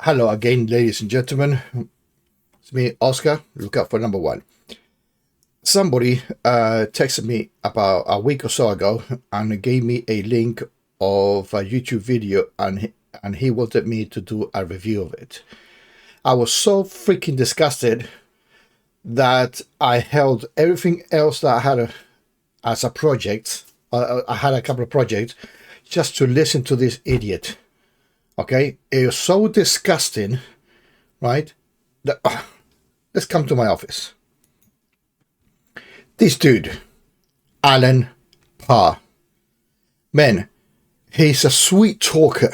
Hello again, ladies and gentlemen. It's me, Oscar. Look out for number one. Somebody texted me about a week or so ago and gave me a link of a YouTube video, and he wanted me to do a review of it. I was so freaking disgusted that I held everything else that I had as a project. I had a couple of projects just to listen to this idiot. Okay, it was so disgusting, right? That, let's come to my office. This dude, Alan Parr, man, he's a sweet talker,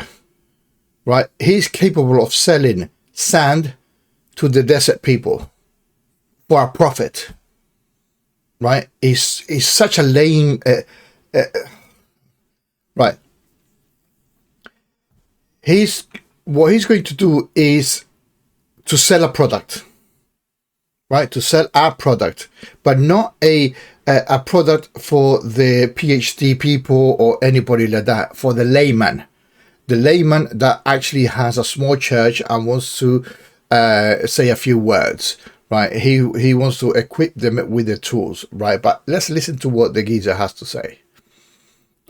right? He's capable of selling sand to the desert people for a profit, right? He's such a lame, right? What he's going to do is to sell a product, right? To sell our product, but not a product for the PhD people or anybody like that. For the layman that actually has a small church and wants to say a few words, right? He wants to equip them with the tools, right? But let's listen to what the geezer has to say.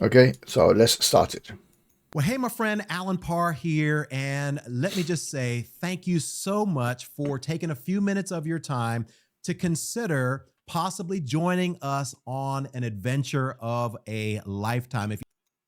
Okay, so let's start it. Well, hey, my friend, Alan Parr here, and let me just say thank you so much for taking a few minutes of your time to consider possibly joining us on an adventure of a lifetime.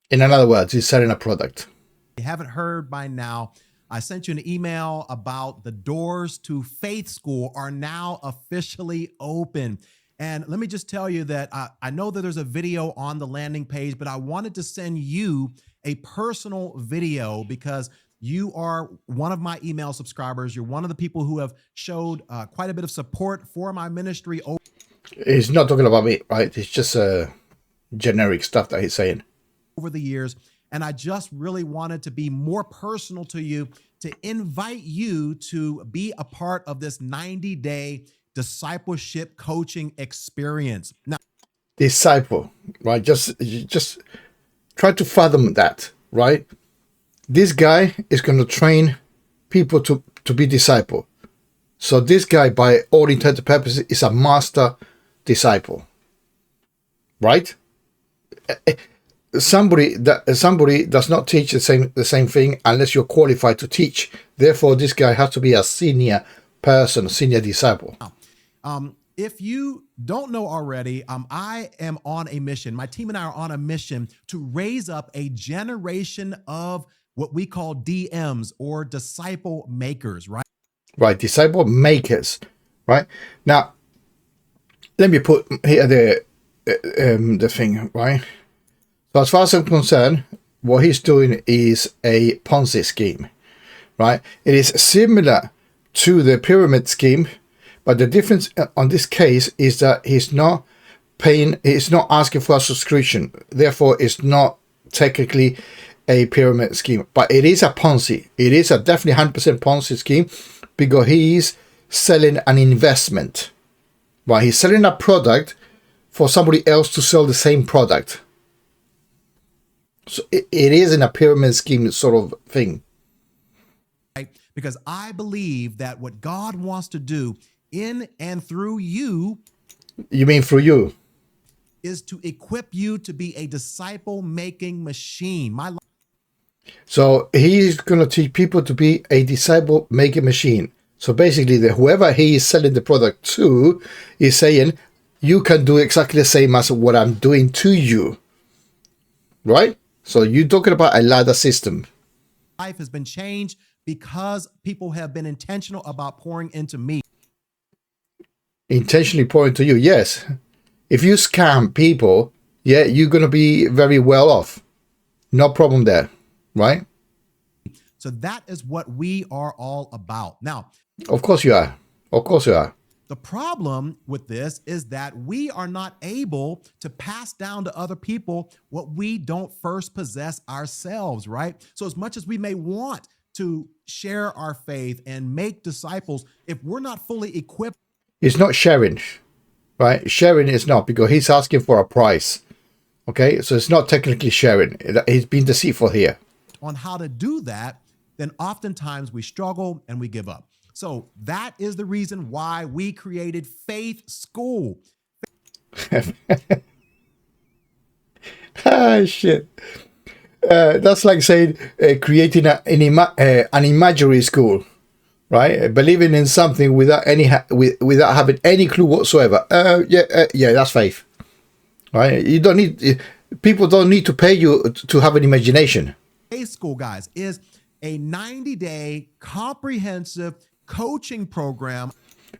In other words, he's selling a product. If you haven't heard by now, I sent you an email about the doors to Faith School are now officially open. And let me just tell you that I know that there's a video on the landing page, but I wanted to send you a personal video because you are one of my email subscribers. You're one of the people who have showed quite a bit of support for my ministry. He's not talking about me, right? It's just generic stuff that he's saying. Over the years. And I just really wanted to be more personal to you, to invite you to be a part of this 90-day discipleship coaching experience. Now, disciple, right? Just try to fathom that, right? This guy is going to train people to be disciple. So this guy, by all intents and purposes, is a master disciple, right? Somebody does not teach the same thing unless you're qualified to teach. Therefore, this guy has to be a senior person, senior disciple. If you don't know already, I am on a mission. My team and I are on a mission to raise up a generation of what we call DMs, or disciple makers, right? Right, disciple makers, right? Now, let me put here the thing, right? So as far as I'm concerned, what he's doing is a Ponzi scheme, right? It is similar to the pyramid scheme, but the difference on this case is that he's not asking for a subscription. Therefore, it's not technically a pyramid scheme, but it is a Ponzi. It is a definitely 100% Ponzi scheme because he's selling an investment. Right? He's selling a product for somebody else to sell the same product. So it isn't a pyramid scheme sort of thing. Right? Because I believe that what God wants to do in and through you. You mean through you? Is to equip you to be a disciple-making machine. So he's going to teach people to be a disciple-making machine. So basically, whoever he is selling the product to is saying, you can do exactly the same as what I'm doing to you. Right? So you're talking about a ladder system. Life has been changed because people have been intentional about pouring into me. Intentionally pouring to you, yes. If you scam people, yeah, you're going to be very well off. No problem there, right? So that is what we are all about. Now, of course you are. Of course you are. The problem with this is that we are not able to pass down to other people what we don't first possess ourselves, right? So as much as we may want to share our faith and make disciples, if we're not fully equipped. It's not sharing, right? Sharing is not, because he's asking for a price. Okay, so it's not technically sharing. He's being deceitful here. On how to do that, then oftentimes we struggle and we give up. So that is the reason why we created Faith School. Ah, shit. That's like saying creating an imaginary school, right? Believing in something without without having any clue whatsoever. Yeah, that's faith, right? You don't need people don't need to pay you to have an imagination. Faith School, guys, is a 90-day comprehensive coaching program.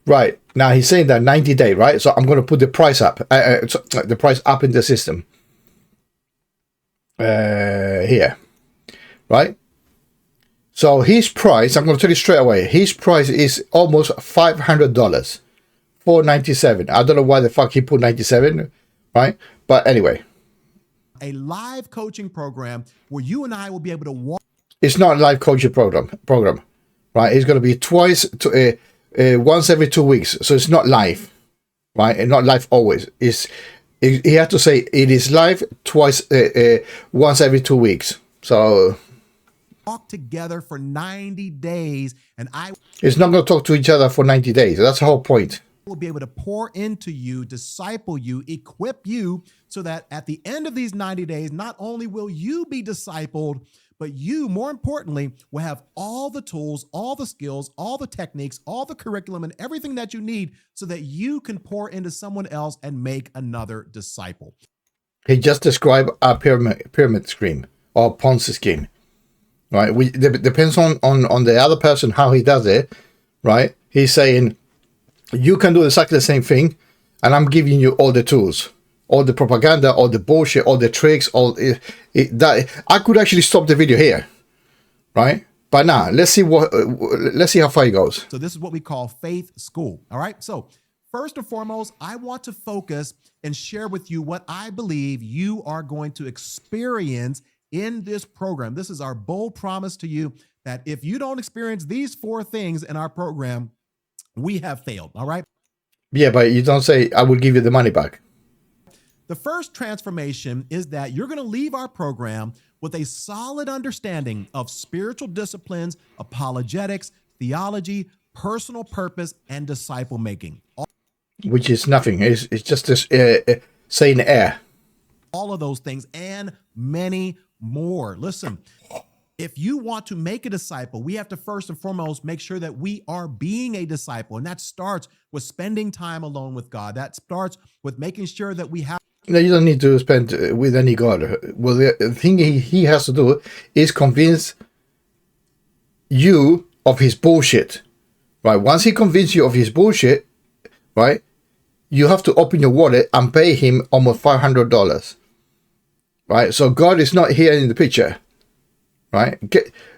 Right now, he's saying that 90-day, right? So I'm going to put the price up, the price up in the system. Here, right? So his price, I'm going to tell you straight away, his price is almost $500, $497. I don't know why the fuck he put 97, right? But anyway, a live coaching program where you and I will be able to walk. It's not a live coaching program, right? It's going to be once every 2 weeks, so it's not live, right? And not live always. He had to say it is live once every 2 weeks. So talk together for 90 days, and it's not going to talk to each other for 90 days. That's the whole point. Will be able to pour into you, disciple you, equip you, so that at the end of these 90 days, not only will you be discipled, but you, more importantly, will have all the tools, all the skills, all the techniques, all the curriculum, and everything that you need so that you can pour into someone else and make another disciple. He just described a pyramid scheme or Ponzi scheme, right? Depends on the other person how he does it, right? He's saying, you can do exactly the same thing, and I'm giving you all the tools, all the propaganda, all the bullshit, all the tricks, that I could actually stop the video here, right? But now let's see how far it goes. So this is what we call Faith School. All right. So first and foremost, I want to focus and share with you what I believe you are going to experience in this program. This is our bold promise to you that if you don't experience these 4 things in our program, we have failed. All right. Yeah, but you don't say I will give you the money back. The first transformation is that you're going to leave our program with a solid understanding of spiritual disciplines, apologetics, theology, personal purpose, and disciple making. Which is nothing. It's just this saying air. All of those things and many more. Listen, if you want to make a disciple, we have to first and foremost make sure that we are being a disciple. And that starts with spending time alone with God. That starts with making sure that we have. No, you don't need to spend with any God. Well, the thing he has to do is convince you of his bullshit, right? Once he convinces you of his bullshit, right, you have to open your wallet and pay him almost $500, right? So God is not here in the picture, right?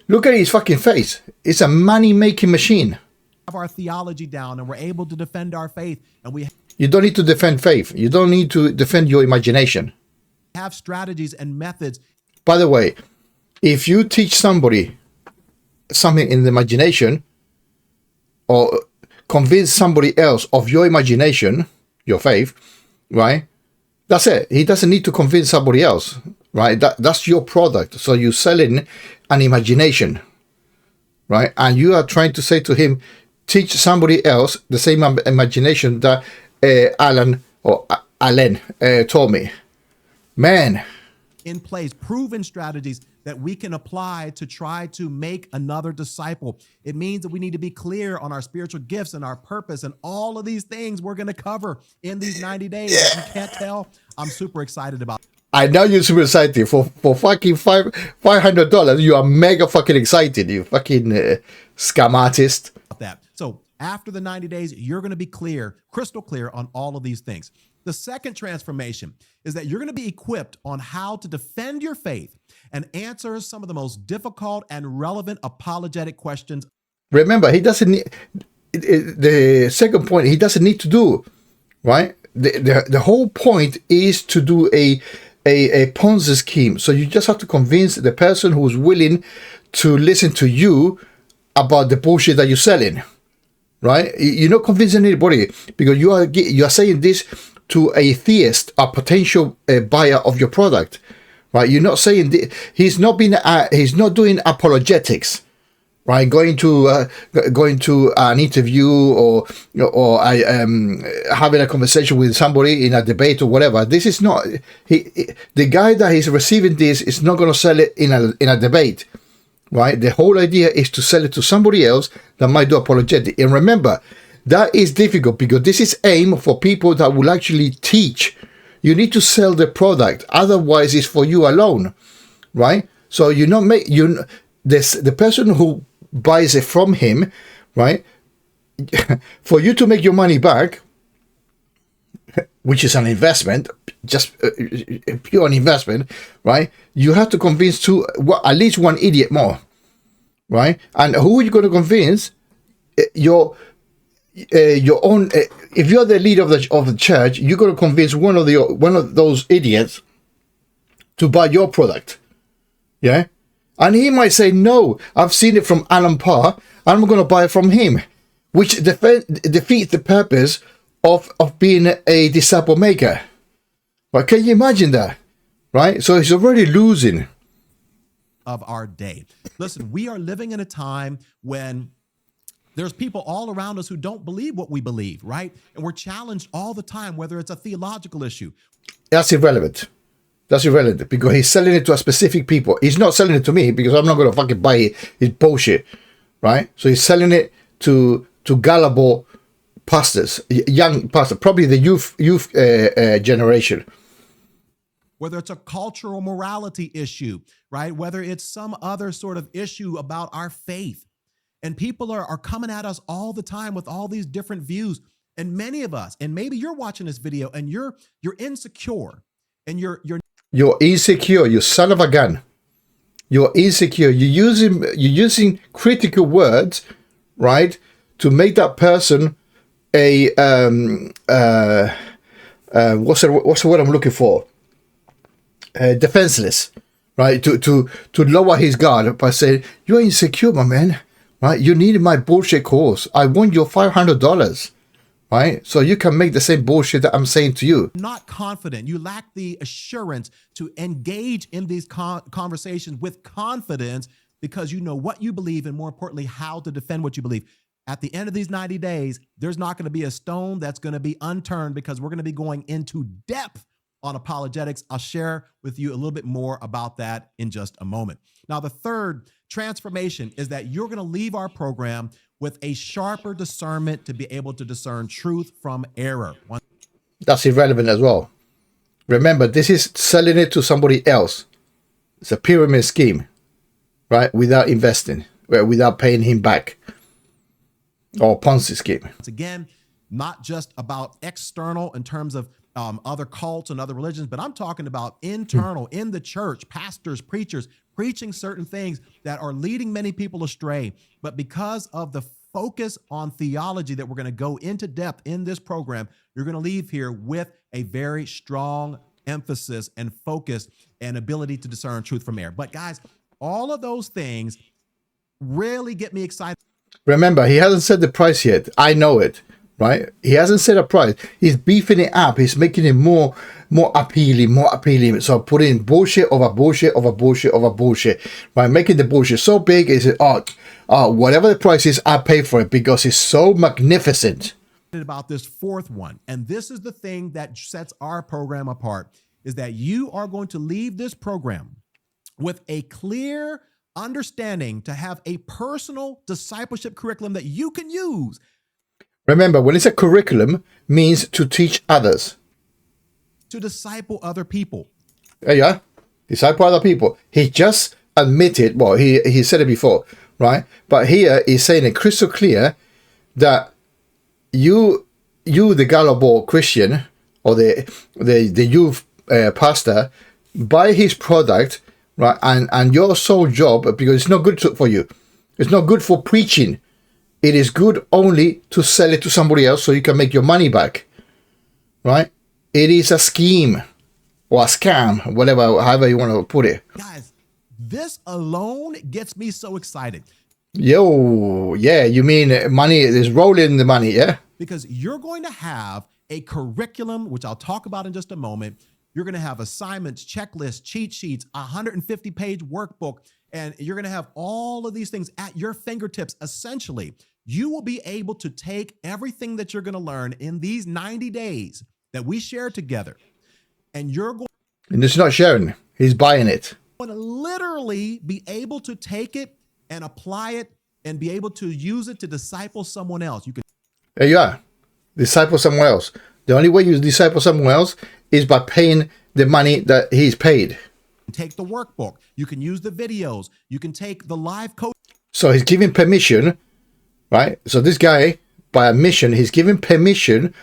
Look at his fucking face. It's a money-making machine. Have our theology down and we're able to defend our faith, and you don't need to defend faith. You don't need to defend your imagination. Have strategies and methods. By the way, if you teach somebody something in the imagination or convince somebody else of your imagination, your faith, right? That's it. He doesn't need to convince somebody else, right? That's your product. So you're selling an imagination, right? And you are trying to say to him, teach somebody else the same imagination that Alan told me. Man. In place, proven strategies that we can apply to try to make another disciple. It means that we need to be clear on our spiritual gifts and our purpose, and all of these things we're going to cover in these 90 days. If you can't tell, I'm super excited about it. I know you're super excited for fucking $500. You are mega fucking excited, you fucking scam artist. That. So after the 90 days, you're going to be clear, crystal clear on all of these things. The second transformation is that you're going to be equipped on how to defend your faith and answer some of the most difficult and relevant apologetic questions. Remember, he doesn't need, the second point, he doesn't need to do, right? The whole point is to do a Ponzi scheme. So you just have to convince the person who's willing to listen to you about the bullshit that you're selling, right? You're not convincing anybody because you are saying this to a theist, a potential buyer of your product, right? You're not saying he's not doing apologetics, right? Going to an interview, or having a conversation with somebody in a debate or whatever. This is not the guy that is receiving this is not going to sell it in a debate, right? The whole idea is to sell it to somebody else that might do apologetic. And remember, that is difficult because this is aimed for people that will actually teach. You need to sell the product, otherwise it's for you alone, right? So you not make the person who buys it from him, right? For you to make your money back, which is an investment, just a pure investment, right? You have to convince at least one idiot more, right? And who are you going to convince? Your own. If you're the leader of the church, you're going to convince one of those idiots to buy your product, yeah. And he might say, "No, I've seen it from Alan Parr. I'm going to buy it from him," which defeats the purpose of being a disciple maker. Right? Can you imagine that? Right? So he's already losing. Of our day. Listen, we are living in a time when there's people all around us who don't believe what we believe, right? And we're challenged all the time, whether it's a theological issue. That's irrelevant. That's irrelevant because he's selling it to a specific people. He's not selling it to me because I'm not going to fucking buy his bullshit, right? So he's selling it to gullible pastors, young pastors, probably the youth generation. Whether it's a cultural morality issue, right? Whether it's some other sort of issue about our faith. And people are coming at us all the time with all these different views. And many of us, and maybe you're watching this video and you're insecure and you're insecure, you son of a gun. You're insecure. You're using critical words, right, to make that person a what's the word I'm looking for? Defenseless, right? To lower his guard by saying, "You're insecure, my man. Right? You need my bullshit course. I want your $500, right? So you can make the same bullshit that I'm saying to you." Not confident. You lack the assurance to engage in these conversations with confidence because you know what you believe and, more importantly, how to defend what you believe. At the end of these 90 days, there's not going to be a stone that's going to be unturned because we're going to be going into depth on apologetics. I'll share with you a little bit more about that in just a moment. Now, the third transformation is that you're going to leave our program with a sharper discernment to be able to discern truth from error. That's irrelevant as well. Remember, this is selling it to somebody else. It's a pyramid scheme, right? Without investing, without paying him back. Or Ponzi scheme. Once again, not just about external in terms of other cults and other religions, but I'm talking about internal in the church, pastors, preachers, preaching certain things that are leading many people astray. But because of the focus on theology that we're going to go into depth in this program, you're going to leave here with a very strong emphasis and focus and ability to discern truth from error. But guys, all of those things really get me excited. Remember, he hasn't said the price yet. I know it, right? He hasn't said a price. He's beefing it up. He's making it more appealing. So putting bullshit over bullshit over bullshit over bullshit, right? Making the bullshit so big is whatever the price is, I pay for it because it's so magnificent. About this fourth one, and this is the thing that sets our program apart, is that you are going to leave this program with a clear understanding to have a personal discipleship curriculum that you can use. Remember, when it's a curriculum, means to teach others. To disciple other people. Yeah, disciple other people. He just admitted, well, he said it before, right? But here he's saying it crystal clear that you the gullible Christian or the youth pastor, buy his product, right? And your sole job, because it's not good for you. It's not good for preaching. It is good only to sell it to somebody else so you can make your money back, right? It is a scheme or a scam, however you want to put it. Guys, this alone gets me so excited. Yo, yeah, you mean money is rolling the money, yeah? Because you're going to have a curriculum, which I'll talk about in just a moment. You're going to have assignments, checklists, cheat sheets, 150-page workbook, And you're going to have all of these things at your fingertips. Essentially, you will be able to take everything that you're going to learn in these 90 days that we share together, and you're going And it's not sharing. He's buying it. to literally be able to take it and apply it and be able to use it to disciple someone else. You can There you are. Disciple someone else. The only way you disciple someone else is by paying the money that he's paid. take the workbook. You can use the videos. You can take the live coach. So he's giving permission, right? So this guy, by admission, he's giving permission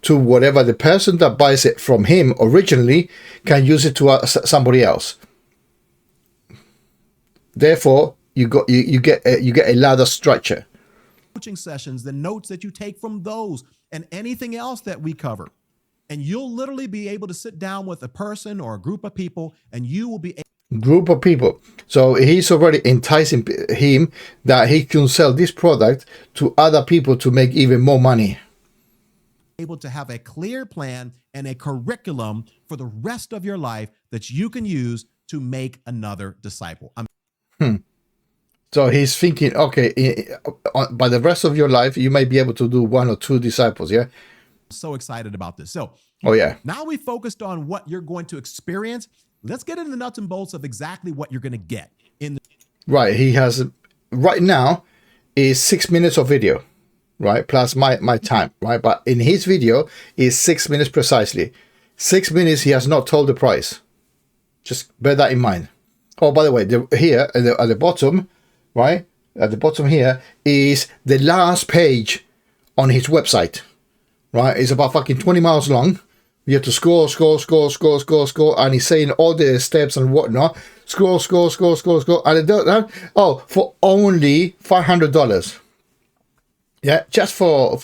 to whatever the person that buys it from him originally can use it to somebody else. Therefore, you get a ladder structure. Coaching sessions, the notes that you take from those, and anything else that we cover. And you'll literally be able to sit down with a person or a group of people, and you will be Group of people. So he's already enticing him that he can sell this product to other people to make even more money. able to have a clear plan and a curriculum for the rest of your life that you can use to make another disciple. So he's thinking, okay, by the rest of your life, you may be able to do 1 or 2 disciples, yeah? So excited about this. So Oh, yeah. now we focused on what you're going to experience. Let's get into the nuts and bolts of exactly what you're going to get in the Right, he has, right now, is 6 minutes of video, right? Plus my time, right? But in his video, is 6 minutes precisely. 6 minutes, he has not told the price. Just bear that in mind. Oh, by the way, here at the bottom, right? At the bottom here is the last page on his website, right? It's about fucking 20 miles long. You have to scroll, and he's saying all the steps and whatnot. Scroll, and for only $500. Yeah, just for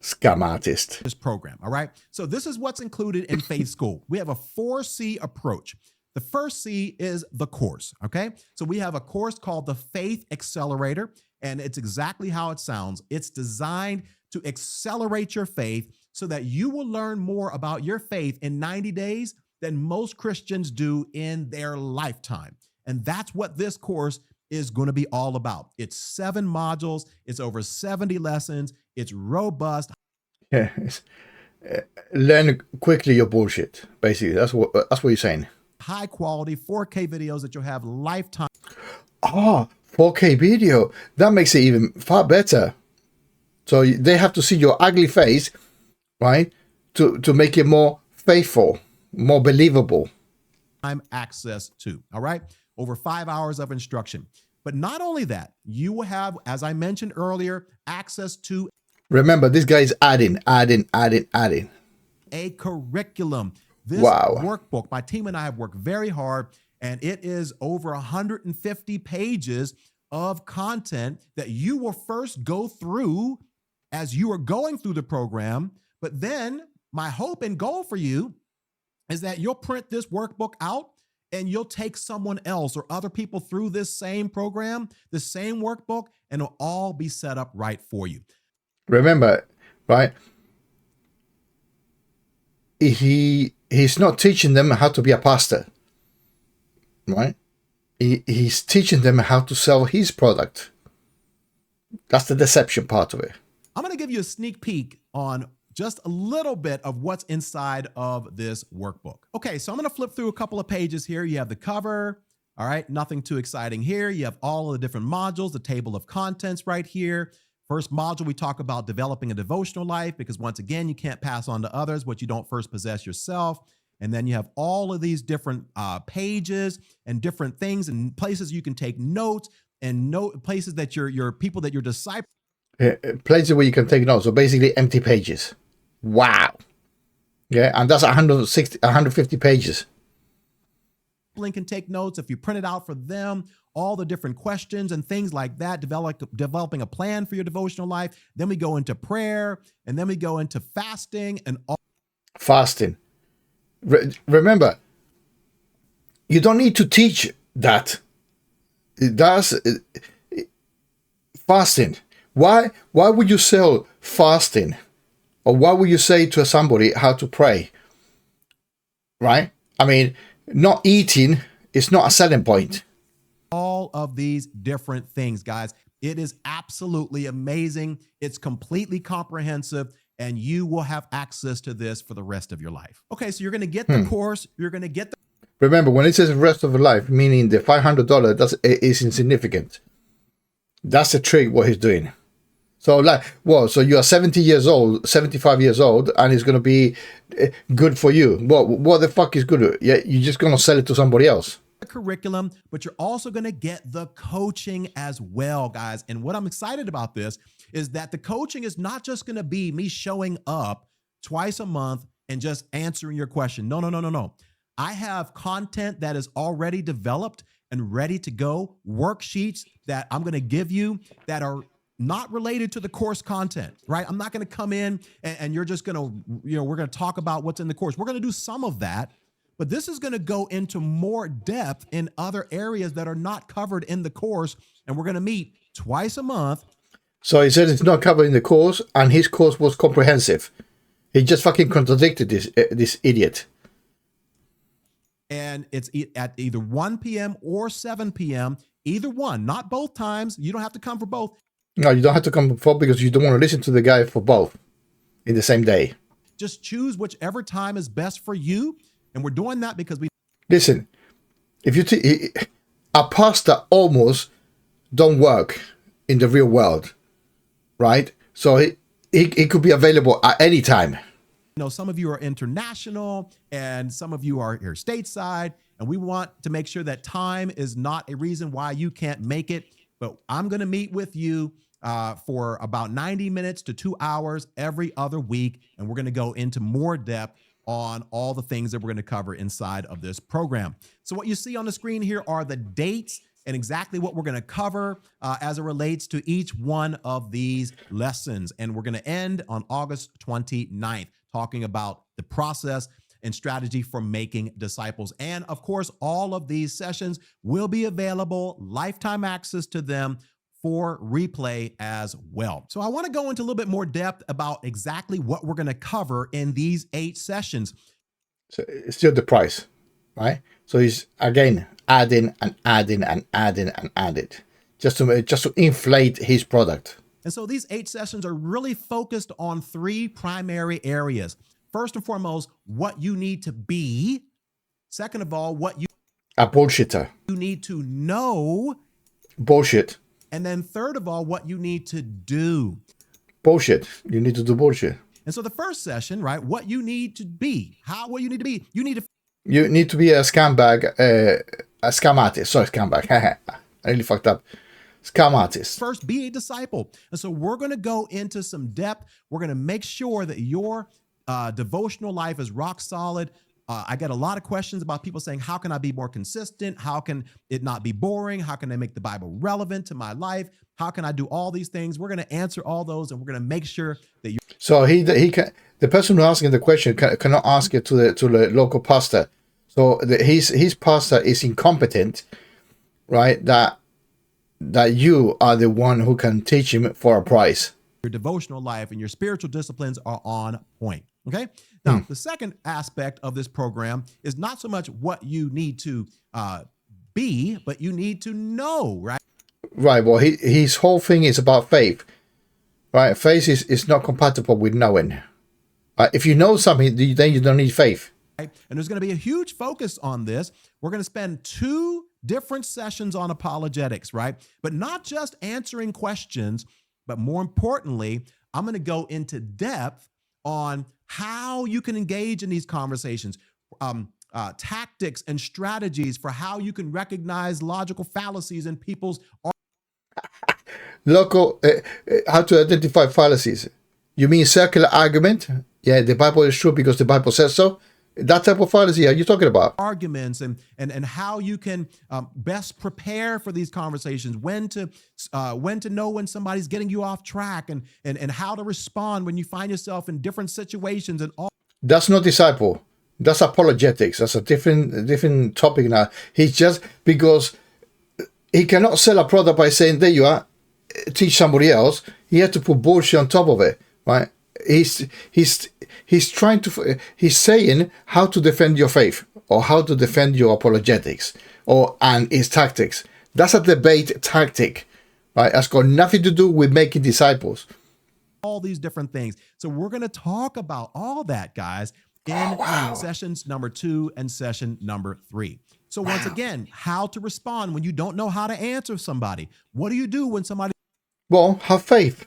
scam artist. this program. All right. So this is what's included in Faith School. We have a 4C approach. The first C is the course. Okay. So we have a course called the Faith Accelerator, and it's exactly how it sounds. It's designed to accelerate your faith so that you will learn more about your faith in 90 days than most Christians do in their lifetime. And that's what this course is going to be all about. It's 7 modules. It's over 70 lessons. It's robust. Yeah, learn quickly your bullshit. Basically, that's what you're saying. High quality 4K videos that you'll have lifetime. 4K video. That makes it even far better. So they have to see your ugly face, right? To make it more faithful, more believable. Time access to, all right? Over 5 hours of instruction. But not only that, you will have, as I mentioned earlier, access to Remember, this guy is adding. a curriculum. This Wow. workbook, my team and I have worked very hard, and it is over 150 pages of content that you will first go through as you are going through the program. But then my hope and goal for you is that you'll print this workbook out and you'll take someone else or other people through this same program, the same workbook, and it'll all be set up right for you. Remember, right? He's not teaching them how to be a pastor, right? He's teaching them how to sell his product. That's the deception part of it. I'm going to give you a sneak peek on just a little bit of what's inside of this workbook. Okay, so I'm going to flip through a couple of pages here. You have the cover. All right, nothing too exciting here. You have all of the different modules, the table of contents right here. First module, we talk about developing a devotional life because once again, you can't pass on to others what you don't first possess yourself. And then you have all of these different pages and different things and places you can take notes and places that your people that you're discipling. Places where you can take notes. So basically empty pages. Wow. Yeah, and that's 150 pages. Can take notes if you print it out for them, all the different questions and things like that, developing a plan for your devotional life. Then we go into prayer, and then we go into fasting and all. Fasting. Remember, you don't need to teach that. That's fasting. Why would you sell fasting? Or why would you say to somebody how to pray? Right? I mean, not eating is not a selling point. all of these different things, guys. It is absolutely amazing. It's completely comprehensive, and you will have access to this for the rest of your life. Okay, so you're going to get the course. You're going to get the... Remember, when it says rest of your life, meaning the $500 is insignificant. That's the trick, what he's doing. So so you are 70 years old, 75 years old, and it's going to be good for you. What the fuck is good? Yeah, you're just going to sell it to somebody else. Curriculum, but you're also going to get the coaching as well, guys. And what I'm excited about this is that the coaching is not just going to be me showing up twice a month and just answering your question. No. I have content that is already developed and ready to go, worksheets that I'm going to give you that are not related to the course content, right? I'm not going to come in and you're just going to, we're going to talk about what's in the course. We're going to do some of that, but this is going to go into more depth in other areas that are not covered in the course. And we're going to meet twice a month. So he said it's not covered in the course, and his course was comprehensive. He just fucking contradicted this idiot. And it's at either 1 p.m. or 7 p.m., either one, not both times. You don't have to come for both. No, you don't have to come for both because you don't want to listen to the guy for both in the same day. Just choose whichever time is best for you. And we're doing that because we... Listen, if you a pastor almost don't work in the real world, right? So it could be available at any time. Some of you are international and some of you are here stateside, and we want to make sure that time is not a reason why you can't make it. But I'm going to meet with you for about 90 minutes to 2 hours every other week, and we're going to go into more depth on all the things that we're going to cover inside of this program. So what you see on the screen here are the dates and exactly what we're going to cover as it relates to each one of these lessons. And we're going to end on August 29th, talking about the process and strategy for making disciples. And of course, all of these sessions will be available, lifetime access to them for replay as well. So I want to go into a little bit more depth about exactly what we're going to cover in these 8 sessions. So it's still the price, right? So he's again adding and adding and adding and adding just to inflate his product. And so these 8 sessions are really focused on 3 primary areas. First and foremost, what you need to be. Second of all, what you a bullshitter. You need to know. Bullshit. And then third of all, what you need to do. Bullshit. You need to do bullshit. And so the first session, right? What you need to be. What you need to be. You need to be a scumbag, a scam artist. Sorry, scumbag. I really fucked up. Scam artist. First, be a disciple. And so we're going to go into some depth. We're going to make sure that your devotional life is rock solid. I get a lot of questions about people saying, how can I be more consistent? How can it not be boring? How can I make the Bible relevant to my life? How can I do all these things? We're going to answer all those, and we're going to make sure that you. So he can, the person who asking the question cannot ask it to the local pastor. So his pastor is incompetent, right? That you are the one who can teach him for a price. Your devotional life and your spiritual disciplines are on point. Okay. Now, the second aspect of this program is not so much what you need to be, but you need to know, right? Right. Well, his whole thing is about faith, right? Faith is not compatible with knowing. If you know something, then you don't need faith. Right? And there's going to be a huge focus on this. We're going to spend 2 different sessions on apologetics, right? But not just answering questions, but more importantly, I'm going to go into depth on how you can engage in these conversations, tactics and strategies for how you can recognize logical fallacies in people's how to identify fallacies. You mean circular argument? Yeah, the Bible is true because the Bible says so. That type of fallacy are you talking about? Arguments and how you can best prepare for these conversations, when to know when somebody's getting you off track, and how to respond when you find yourself in different situations and all. That's not disciple. That's apologetics. That's a different topic now. He's just, because he cannot sell a product by saying, there you are, teach somebody else. He had to put bullshit on top of it, right? He's saying how to defend your faith, or how to defend your apologetics, and his tactics. That's a debate tactic, right? That's got nothing to do with making disciples. All these different things. So we're going to talk about all that, guys, in sessions number 2 and session number 3. So once again, how to respond when you don't know how to answer somebody. What do you do when somebody... Well, have faith.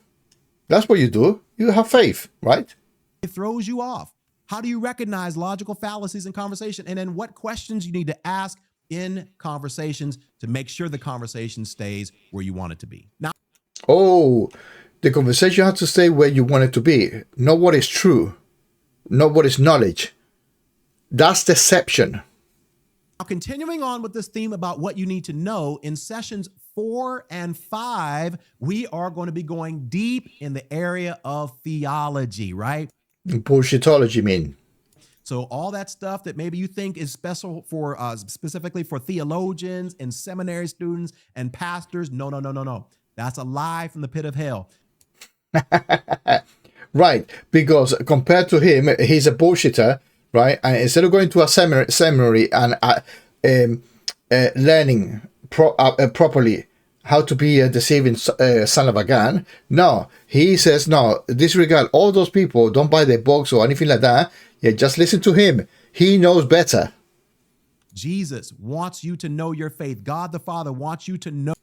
That's what you do. You have faith, right? It throws you off. How do you recognize logical fallacies in conversation? And then what questions you need to ask in conversations to make sure the conversation stays where you want it to be. Now, the conversation has to stay where you want it to be. Not what is true. Not what is knowledge. That's deception. Now, continuing on with this theme about what you need to know, in sessions 4 and 5, we are going to be going deep in the area of theology, right? Bullshitology, mean. So all that stuff that maybe you think is special for specifically for theologians and seminary students and pastors. No. That's a lie from the pit of hell. Right, because compared to him, he's a bullshitter, right? And instead of going to a seminary and learning properly how to be a deceiving son of a gun, no, he says, no, disregard all those people, don't buy their books or anything like that. Yeah, just listen to him. He knows better. Jesus wants you to know your faith. God the Father wants you to know.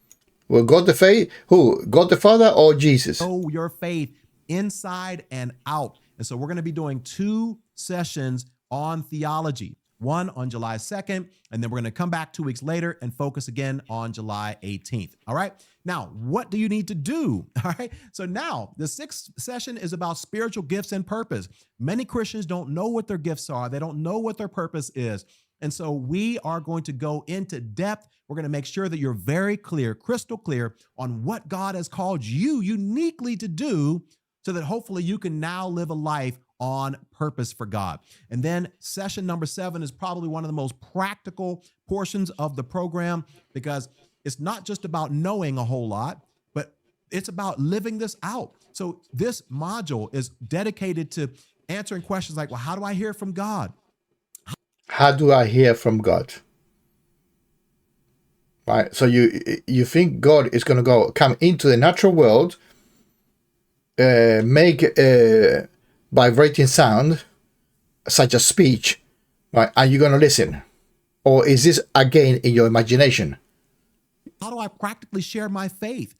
Well, God the faith? Who? God the Father or Jesus? Know your faith inside and out. And so we're going to be doing 2 sessions on theology. One on July 2nd, and then we're going to come back 2 weeks later and focus again on July 18th. All right. Now, what do you need to do? All right. So now the 6th session is about spiritual gifts and purpose. Many Christians don't know what their gifts are. They don't know what their purpose is. And so we are going to go into depth. We're going to make sure that you're very clear, crystal clear on what God has called you uniquely to do, so that hopefully you can now live a life on purpose for God. And then session number 7 is probably one of the most practical portions of the program, because it's not just about knowing a whole lot, but it's about living this out. So this module is dedicated to answering questions like, well, how do I hear from God? How do I hear from God? Right. So you think God is going to come into the natural world, make vibrating sound, such as speech, right? Are you going to listen? Or is this again in your imagination? How do I practically share my faith?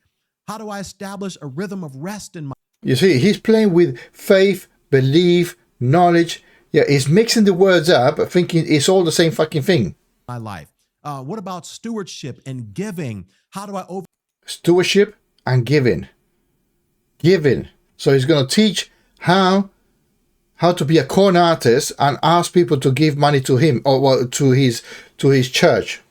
How do I establish a rhythm of rest in my... You see, he's playing with faith, belief, knowledge. Yeah, he's mixing the words up, thinking it's all the same fucking thing. My life. What about stewardship and giving? How do I Stewardship and giving. So he's going to teach how to be a con artist and ask people to give money to him or to his church.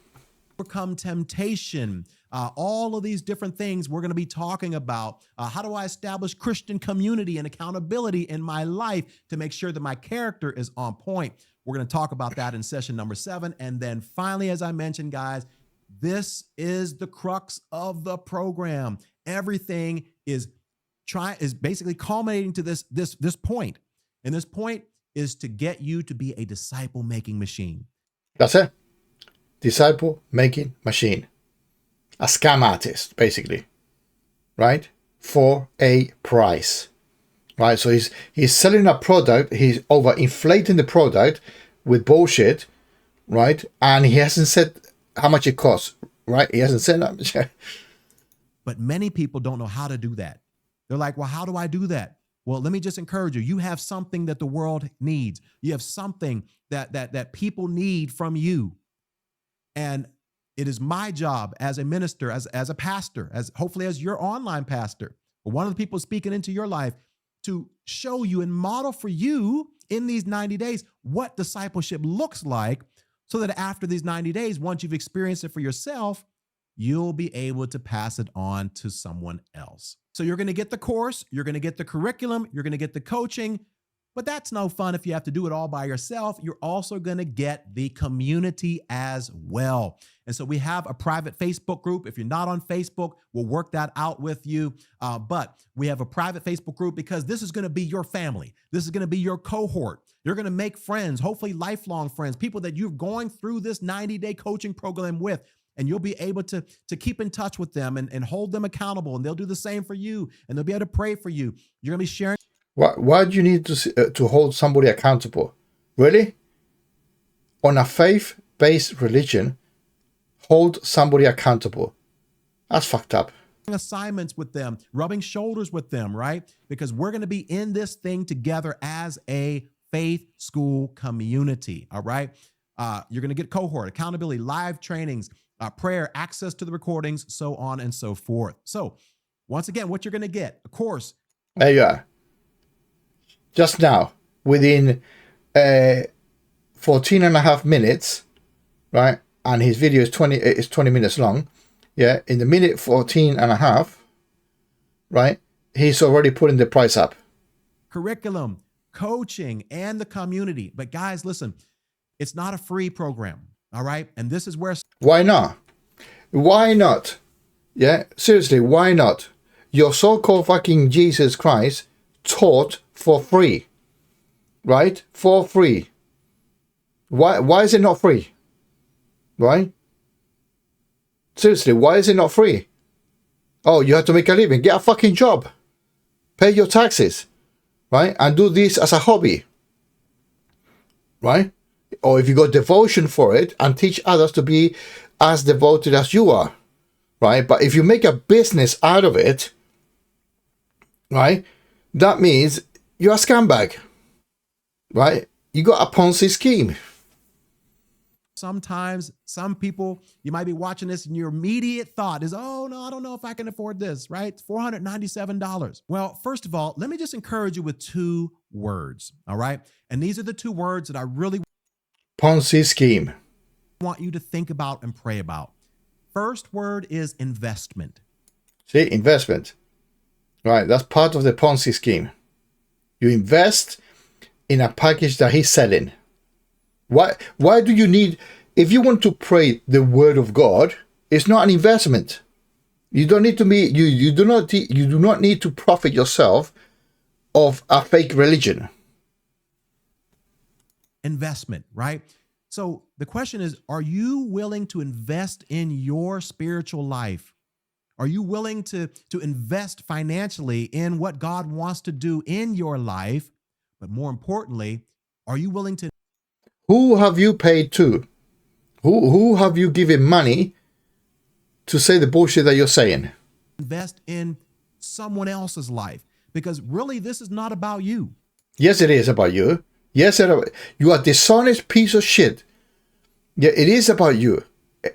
Overcome temptation. All of these different things we're going to be talking about. How do I establish Christian community and accountability in my life to make sure that my character is on point? We're going to talk about that in session number 7. And then finally, as I mentioned, guys, this is the crux of the program. Everything is basically culminating to this point. And this point is to get you to be a disciple-making machine. That's it. Disciple-making machine. A scam artist, basically. Right? For a price. Right? So he's selling a product. He's overinflating the product with bullshit. Right? And he hasn't said how much it costs. Right? He hasn't said that much. But many people don't know how to do that. They're like, well, how do I do that? Well, let me just encourage you. You have something that the world needs. You have something that people need from you. And it is my job as a minister, as a pastor, as hopefully as your online pastor, or one of the people speaking into your life, to show you and model for you in these 90 days what discipleship looks like, so that after these 90 days, once you've experienced it for yourself, you'll be able to pass it on to someone else. So you're going to get the course, you're going to get the curriculum, you're going to get the coaching, but that's no fun if you have to do it all by yourself. You're also going to get the community as well. And so we have a private Facebook group. If you're not on Facebook, we'll work that out with you. But we have a private Facebook group because this is going to be your family. This is going to be your cohort. You're going to make friends, hopefully lifelong friends, people that you're going through this 90-day coaching program with. and you'll be able to keep in touch with them and hold them accountable, and they'll do the same for you, and they'll be able to pray for you. You're going to be sharing. Why do you need to hold somebody accountable? Really? On a faith-based religion, hold somebody accountable. That's fucked up. Assignments with them, rubbing shoulders with them, right? Because we're going to be in this thing together as a faith school community, all right? You're going to get cohort, accountability, live trainings, prayer, access to the recordings, so on and so forth. So once again, what you're going to get, of course. There you are. Just now, within 14 and a half minutes, right? And his video is 20 minutes long. Yeah, in the minute 14 and a half, right? He's already putting the price up. Curriculum, coaching, and the community. But guys, listen, it's not a free program, all right? And this is where... Why not? Why not? Yeah, seriously, why not? Your so-called fucking Jesus Christ taught for free, right? For free. Why is it not free? Right? Seriously, why is it not free? Oh, you have to make a living. Get a fucking job. Pay your taxes. Right? And do this as a hobby. Right? Or if you got devotion for it and teach others to be as devoted as you are. Right? But if you make a business out of it, right? That means you're a scumbag. Right? You got a Ponzi scheme. Sometimes some people, you might be watching this and your immediate thought is, oh, no, I don't know if I can afford this, right? It's $497. Well, first of all, let me just encourage you with 2 words, all right? And these are the 2 words that I really Ponzi scheme. want you to think about and pray about. First word is investment. See, investment. Right, that's part of the Ponzi scheme. You invest in a package that he's selling. Why do you need, if you want to pray the word of God, it's not an investment. You don't need to be, you do not need to profit yourself of a fake religion. Investment, right? So the question is, are you willing to invest in your spiritual life? Are you willing to invest financially in what God wants to do in your life? But more importantly, are you willing to... Who have you paid to? Who have you given money to say the bullshit that you're saying? Invest in someone else's life, because really this is not about you. Yes, it is about you. Yes, you are a dishonest piece of shit. Yeah, it is about you.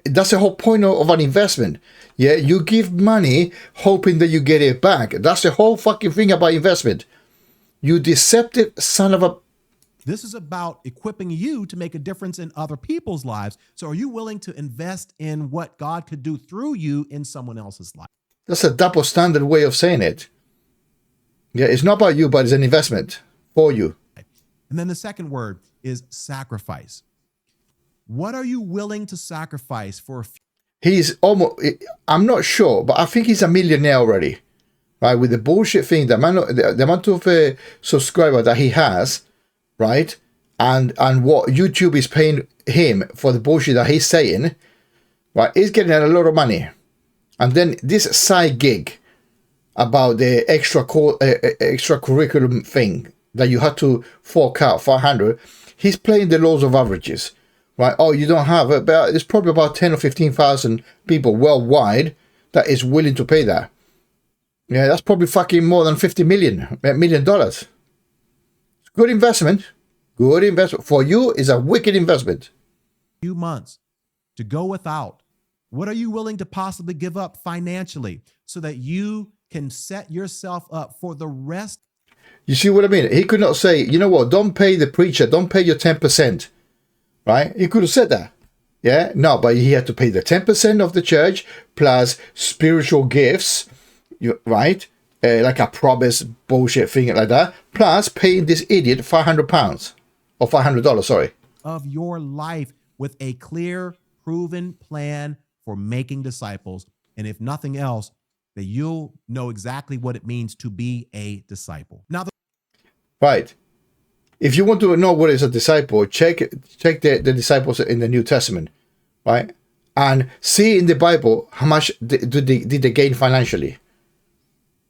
That's the whole point of an investment. Yeah, you give money hoping that you get it back. That's the whole fucking thing about investment. You deceptive son of a... This is about equipping you to make a difference in other people's lives. So are you willing to invest in what God could do through you in someone else's life? That's a double standard way of saying it. Yeah, it's not about you, but it's an investment for you. And then the second word is sacrifice. What are you willing to sacrifice for? He's almost, I'm not sure, but I think he's a millionaire already. Right, with the bullshit thing, the amount of subscribers that he has, right, and what YouTube is paying him for the bullshit that he's saying, right, he's getting a lot of money. And then this side gig about the extracurriculum thing that you had to fork out 500, he's playing the laws of averages, right? Oh, you don't have it, but there's probably about 10 or 15,000 people worldwide that is willing to pay that. Yeah, that's probably fucking more than $50 million. Good investment. Good investment. For you, is a wicked investment. Few months to go without. What are you willing to possibly give up financially so that you can set yourself up for the rest? You see what I mean? He could not say, you know what, don't pay the preacher, don't pay your 10%. Right? He could have said that. Yeah? No, but he had to pay the 10% of the church plus spiritual gifts, right? Like a promise bullshit thing like that. Plus paying this idiot £500 or $500, sorry. Of your life with a clear, proven plan for making disciples. And if nothing else, that you'll know exactly what it means to be a disciple. Now, right. If you want to know what is a disciple, check the disciples in the New Testament, right? and see in the Bible how much did they gain financially,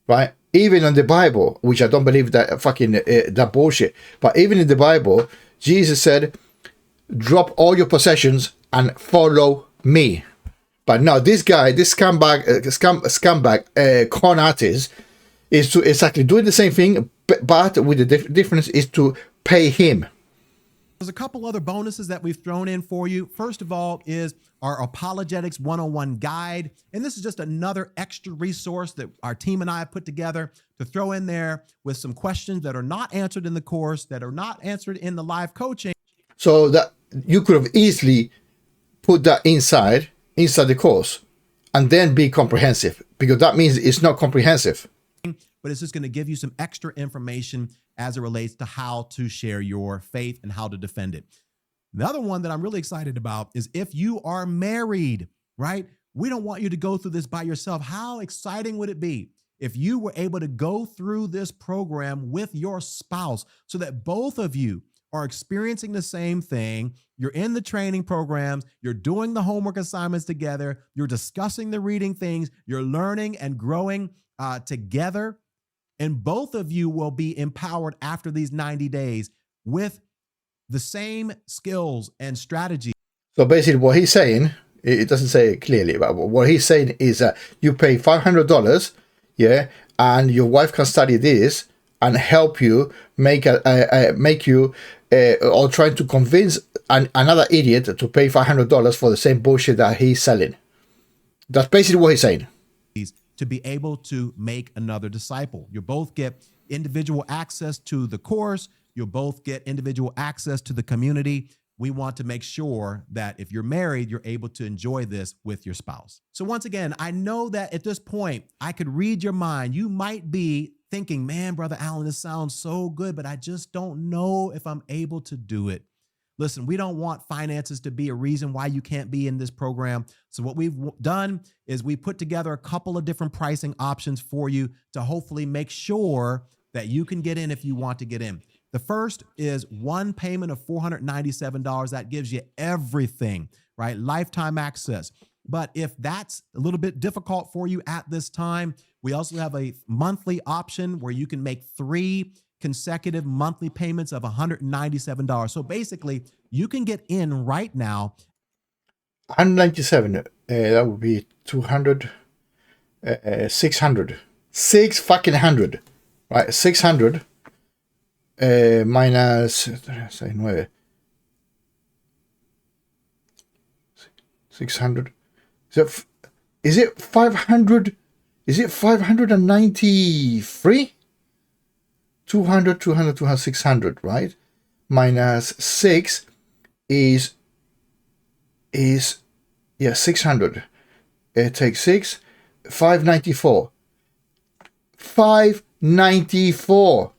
right? Even in the Bible, which I don't believe that that bullshit, but even in the Bible, Jesus said, drop all your possessions and follow me. But now this guy, this scumbag, con artist, is to exactly doing the same thing, but with the difference is to pay him. There's a couple other bonuses that we've thrown in for you. First of all is our Apologetics 101 guide. And this is just another extra resource that our team and I have put together to throw in there with some questions that are not answered in the course, that are not answered in the live coaching. So that you could have easily put that inside the course and then be comprehensive, because that means it's not comprehensive. But it's just going to give you some extra information as it relates to how to share your faith and how to defend it. The other one that I'm really excited about is if you are married, right? We don't want you to go through this by yourself. How exciting would it be if you were able to go through this program with your spouse so that both of you are experiencing the same thing? You're in the training programs, you're doing the homework assignments together, you're discussing the reading things, you're learning and growing together. And both of you will be empowered after these 90 days with the same skills and strategies. So basically what he's saying, it doesn't say it clearly, but what he's saying is that you pay $500, yeah, and your wife can study this and help you make or trying to convince another idiot to pay $500 for the same bullshit that he's selling. That's basically what he's saying. To be able to make another disciple. You both get individual access to the course. You'll both get individual access to the community. We want to make sure that if you're married, you're able to enjoy this with your spouse. So once again, I know that at this point, I could read your mind. You might be thinking, man, Brother Allen, this sounds so good, but I just don't know if I'm able to do it. Listen, we don't want finances to be a reason why you can't be in this program. So what we've done is we put together a couple of different pricing options for you to hopefully make sure that you can get in if you want to get in. The first is one payment of $497. That gives you everything, right? Lifetime access. But if that's a little bit difficult for you at this time, we also have a monthly option where you can make 3 consecutive monthly payments of $197. So basically, you can get in right now. 197, that would be 200, 600. 600, right? 600 minus 9. 600. Is it 500? Is it 593? 200, 600, right? Minus 6 is 600. It takes 6, 594. 594.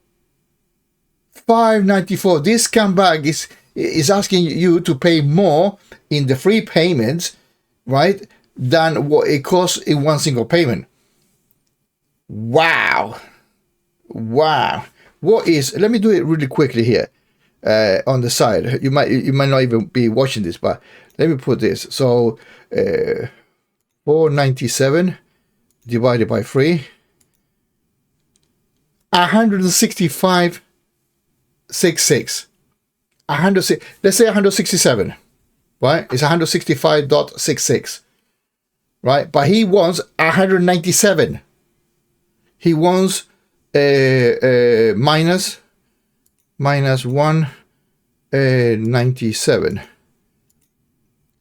594. This scumbag is asking you to pay more in the free payments, right, than what it costs in one single payment. Wow. Wow. What is, let me do it really quickly here on the side. You might not even be watching this, but let me put this. So 497 divided by 3, 165.66. 106. Let's say 167, right? It's 165.66, right? But he wants 197. He wants minus 197.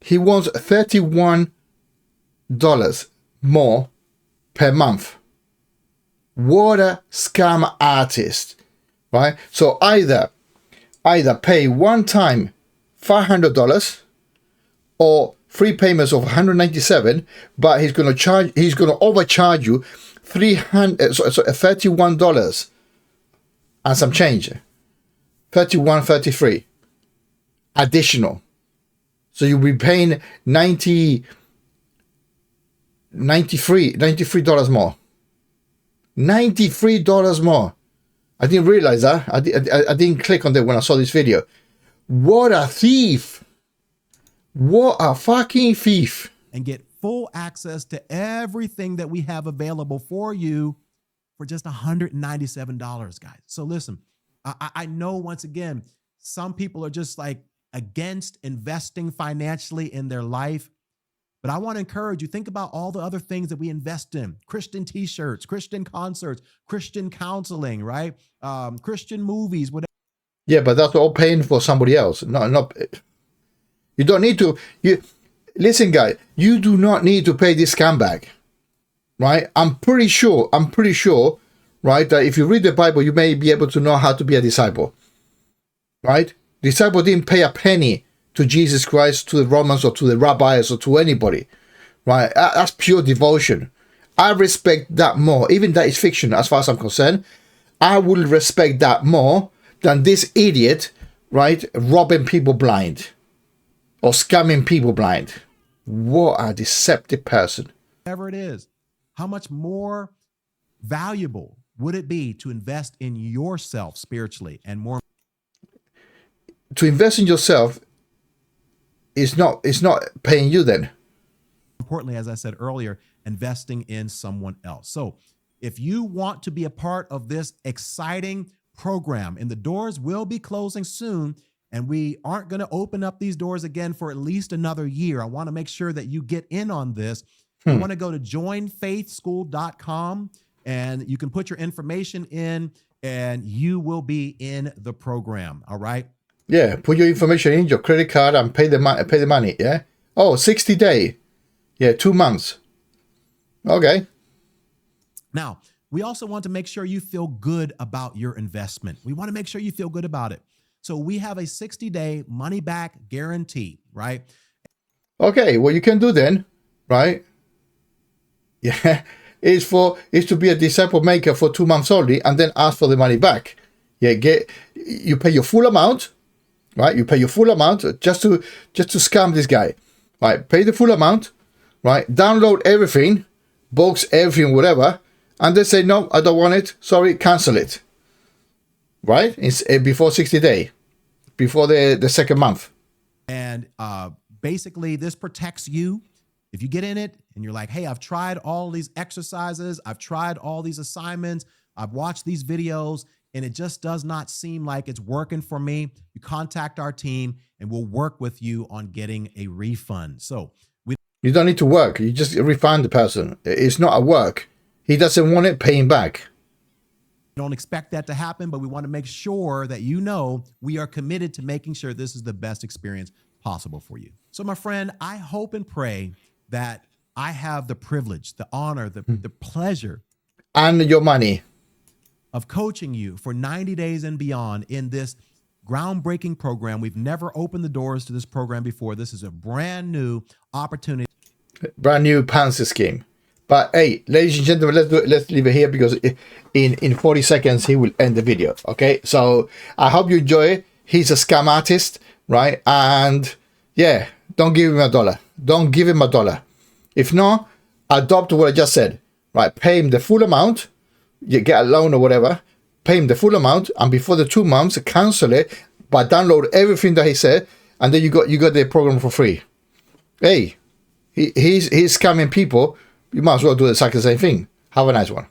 He wants $31 more per month. What a scam artist, right? So either pay one time $500 or 3 payments of $197, but he's going to overcharge you $31 and some change, 33 additional. So you'll be paying $93 more. $93 more. I didn't realize that. I didn't click on that when I saw this video. What a thief. What a fucking thief. and get full access to everything that we have available for you for just $197, guys. So listen, I know once again, some people are just like against investing financially in their life. But I want to encourage you, think about all the other things that we invest in: Christian t-shirts, Christian concerts, Christian counseling, right? Christian movies, whatever. Yeah, but that's all paying for somebody else. Not you don't need to. Listen, guy, you do not need to pay this scam back, right? I'm pretty sure, right, that if you read the Bible, you may be able to know how to be a disciple, right? Disciple didn't pay a penny to Jesus Christ, to the Romans, or to the rabbis, or to anybody, right? That's pure devotion. I respect that more. Even that is fiction, as far as I'm concerned. I will respect that more than this idiot, right, robbing people blind or scamming people blind. What a deceptive person. Whatever it is, how much more valuable would it be to invest in yourself spiritually, and more to invest in yourself is not paying you then. Importantly, as I said earlier, investing in someone else. So if you want to be a part of this exciting program, and the doors will be closing soon, and we aren't going to open up these doors again for at least another year. I want to make sure that you get in on this. You want to go to joinfaithschool.com, and you can put your information in, and you will be in the program. All right. Yeah, put your information in, your credit card, and pay the money. Yeah. Oh, 60 day. Yeah, 2 months. Okay. Now, we also want to make sure you feel good about your investment. We want to make sure you feel good about it. So we have a 60-day money back guarantee, right? Okay, what you can do then, right? Yeah, is to be a disciple maker for 2 months only, and then ask for the money back. Yeah, you pay your full amount, right? You pay your full amount just to scam this guy, right? Pay the full amount, right? Download everything, box everything, whatever, and they say no, I don't want it. Sorry, cancel it. Right? It's before 60 days, before the second month. And basically, this protects you. If you get in it and you're like, hey, I've tried all these exercises, I've tried all these assignments, I've watched these videos, and it just does not seem like it's working for me, you contact our team and we'll work with you on getting a refund. So you don't need to work. You just refund the person. It's not a work. He doesn't want it, pay him back. Don't expect that to happen, but we want to make sure that you know we are committed to making sure this is the best experience possible for you. So my friend, I hope and pray that I have the privilege, the honor, the pleasure, and your money, of coaching you for 90 days and beyond in this groundbreaking program. We've never opened the doors to this program before. This is a brand new opportunity. Brand new Ponzi scheme. But hey, ladies and gentlemen, let's leave it here, because in 40 seconds he will end the video. Okay, so I hope you enjoy it. He's a scam artist, right? And yeah, don't give him $1. Don't give him $1. If not, adopt what I just said, right? Pay him the full amount. You get a loan or whatever. Pay him the full amount, and before the 2 months, cancel it. But download everything that he said, and then you got the program for free. Hey, he's scamming people. You might as well do exactly the same thing. Have a nice one.